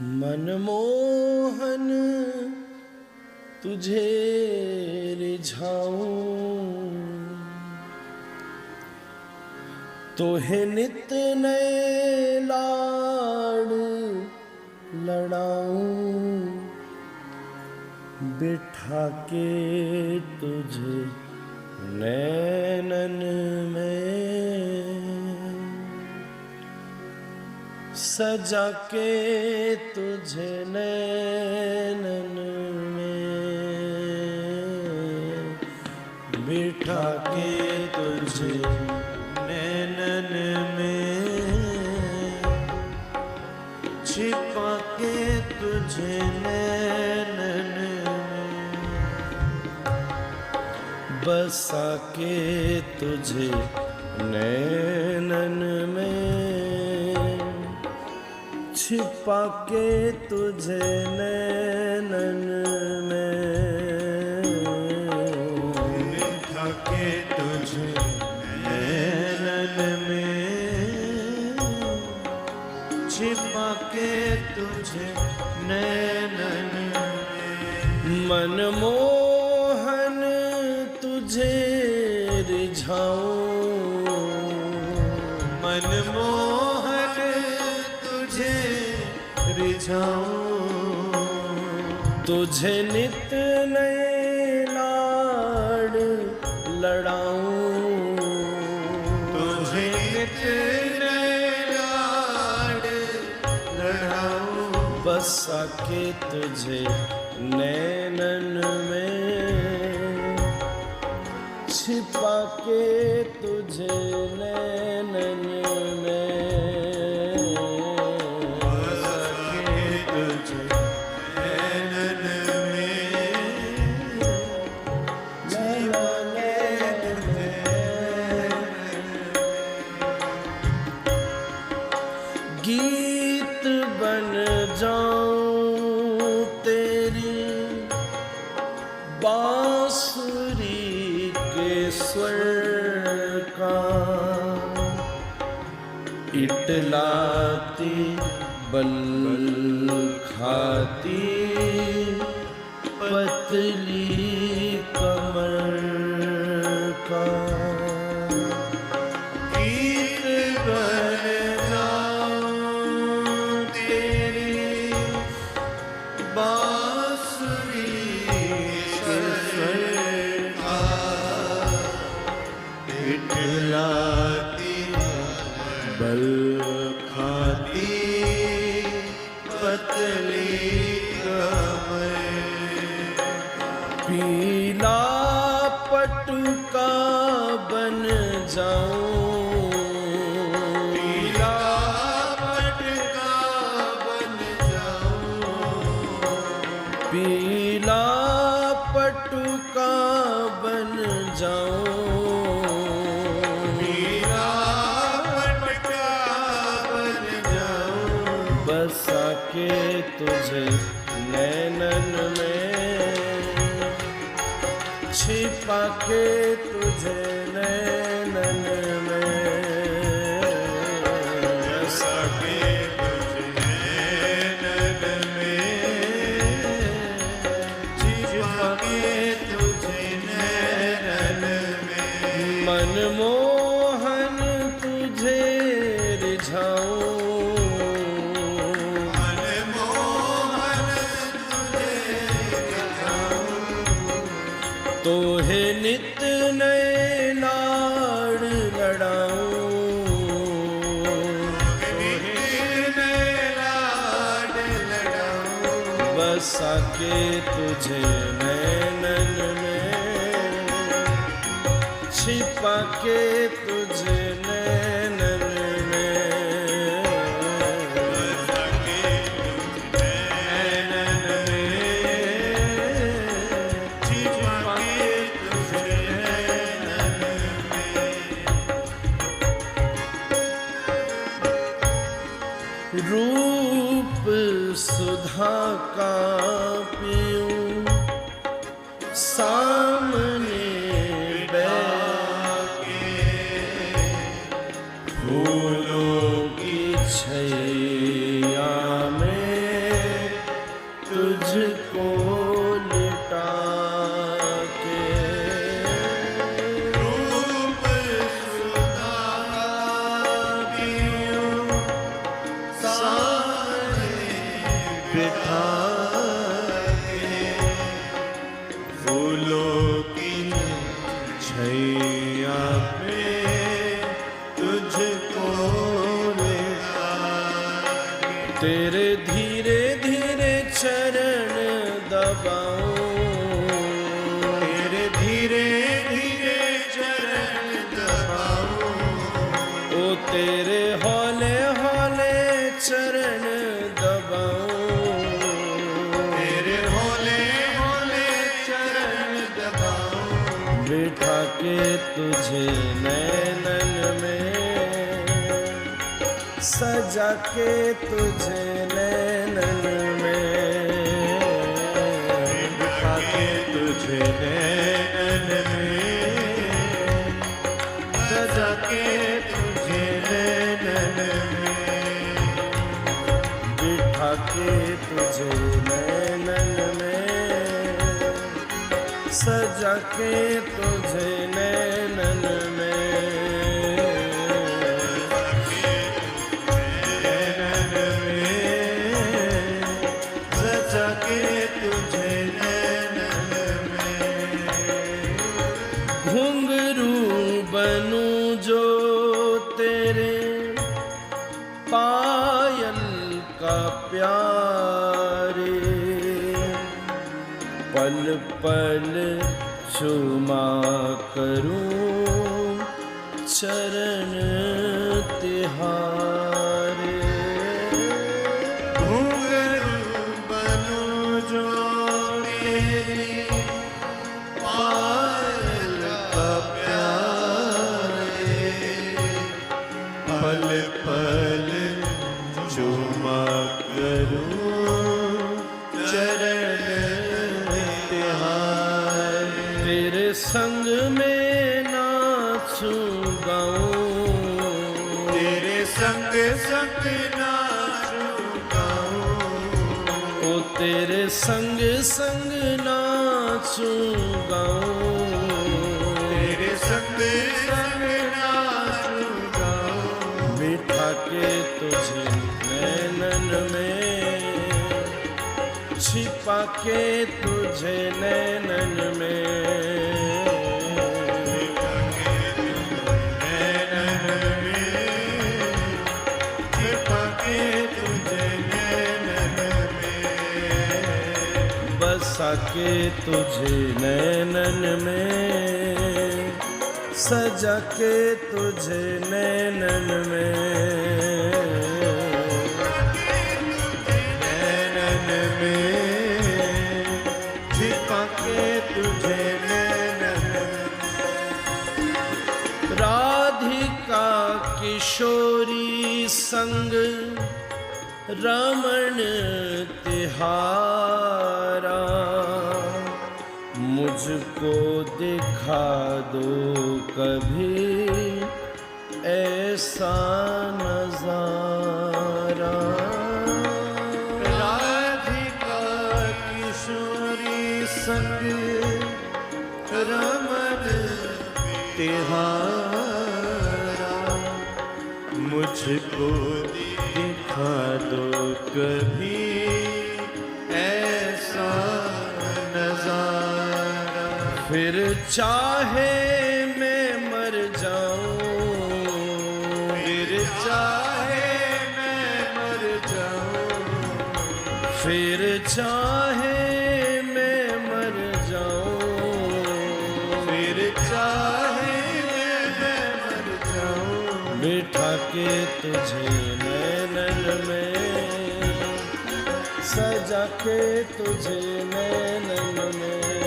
मनमोहन तुझे रिझाऊं तोहे नित नए लाड़ लड़ाऊं बिठा के तुझे नैनन में सजा के तुझे नैनन में बिठा के तुझे नैनन में छिपा के तुझे नैनन में बसा के तुझे नैनन में छिपा के तुझे नैनन में बिठा के तुझे नैनन में छिपा के तुझे नैनन में मनमोहन तुझे रिझाऊं मनमोहन तुझे रिझाऊं तुझे नित नए लाड़ लड़ाऊं तुझे नित नए लाड़ लड़ाऊं बसा के तुझे नैनन में छिपा के तुझे नैनन में गीत बन जाऊं तेरी बांसुरी के स्वर का इटलाती बल खाती पतली कमर का गीत बन जाऊं तेरी बांसुरी के स्वर का इटलाती बल खाती पतली कमर पीला पटुका बन जाऊं पीला पटुका बन जाऊं पीला पटुका बन जाऊं पीला पटुका बन जाऊं बसा के तुझे नैनन में छिपा के तुझे नैनन में बसा के तुझे नैनन में छिपा के तुझे नैनन में मनमोहन तुझे रिझाऊं तोहे नित नए लाड़ लड़ाऊं नए लाड़ लड़ाऊं बसा के तुझे नैनन में छिपा के तुझे नैनन में बसा के तुझे नैनन में छिपा रूप सुधा का पीऊं सामने बैठ के फूलों की छैया में तुझको लिटा के रूप सुधा पीऊं सारे बिठा के फूलों की छैया पे तुझको लिटा के तेरे धीरे धीरे चरण दबाऊं, तेरे धीरे धीरे चरण दबाऊं ओ तेरे हौले हौले चरण दबाऊं, तेरे हौले हौले चरण दबाऊं बिठा के तुझे नैनन में, सजा के तुझे नैनन में, बिठा के तुझे नैनन में, सजा के तुझे नैनन में, बिठा के तुझे नैनन में, सजा के तुझे नैनन में, नैनन में, सजा के तुझे नैनन में। घुंघरू बनूं जो तेरे पायल का प्यारे, पल पल चुमा करूं चरण तिहारे, घुंघरू बनूं जो तेरी पायल का प्यारे, पल पल चुमा करूं चरण तिहारे। तेरे संग में नाचूं गाऊं, तेरे संग संग नाचूं गाऊं, ओ तेरे संग संग नाचूं गाऊं, तेरे संग संग नाचूं गाऊं बिठा के तुझे नैनन में, छिपा के तुझे नैनन में, नैनन में, छिपा के तुझे नैनन में, बसा के तुझे नैनन में, सजा के तुझे नैनन में, नैनन में, छिपा के तुझे नैनन में। राधिका किशोरी संग रमण तिहारा, मुझको दिखा दो कभी ऐसा नजारा, राधिका किशोरी संग रमन तिहारा, मुझको दिखा दो कभी ऐसा नजारा। फिर चाहे मैं मर जाऊं, फिर चाहे मैं मर जाऊं, फिर चाहे मैं मर जाऊं, फिर चाहे मैं मर जाऊं बिठा के तुझे नैनन में, सजा के तुझे नैनन में,